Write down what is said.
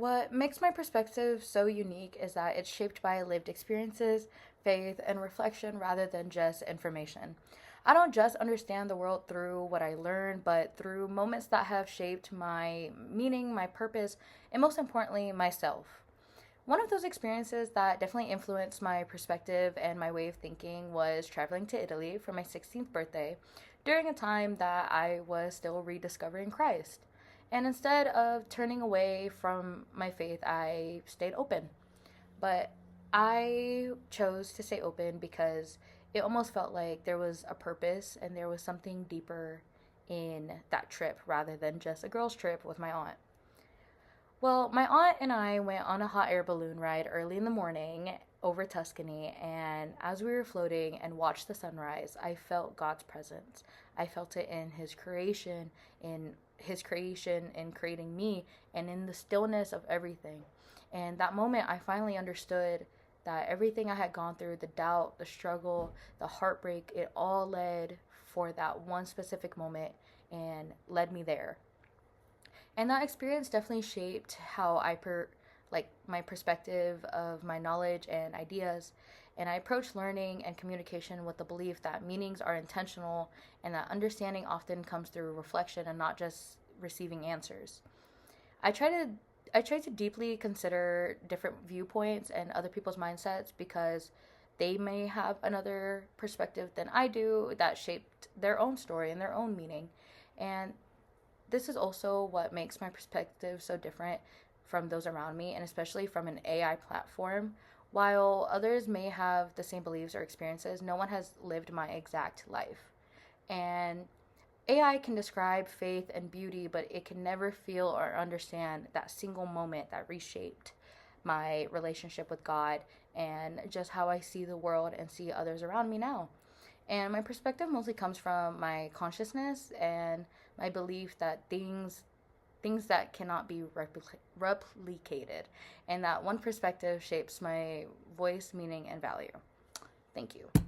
What makes my perspective so unique is that it's shaped by lived experiences, faith, and reflection rather than just information. I don't just understand the world through what I learn, but through moments that have shaped my meaning, my purpose, and most importantly, myself. One of those experiences that definitely influenced my perspective and my way of thinking was traveling to Italy for my 16th birthday during a time that I was still rediscovering Christ. And instead of turning away from my faith, I stayed open. But I chose to stay open because it almost felt like there was a purpose and there was something deeper in that trip rather than just a girl's trip with my aunt. Well, my aunt and I went on a hot air balloon ride early in the morning over Tuscany, and as we were floating and watched the sunrise, I felt God's presence. I felt it in His creation, in creating me, and in the stillness of everything. And that moment, I finally understood that everything I had gone through, the doubt, the struggle, the heartbreak, it all led for that one specific moment and led me there. And that experience definitely shaped how like my perspective of my knowledge and ideas. And I approach learning and communication with the belief that meanings are intentional and that understanding often comes through reflection and not just receiving answers. I try to I try to deeply consider different viewpoints and other people's mindsets because they may have another perspective than I do that shaped their own story and their own meaning. And this is also what makes my perspective so different from those around me, and especially from an AI platform. While others may have the same beliefs or experiences, no one has lived my exact life. And AI can describe faith and beauty, but it can never feel or understand that single moment that reshaped my relationship with God and just how I see the world and see others around me now. And my perspective mostly comes from my consciousness and my belief that things that cannot be replicated, and that one perspective shapes my voice, meaning, and value. Thank you.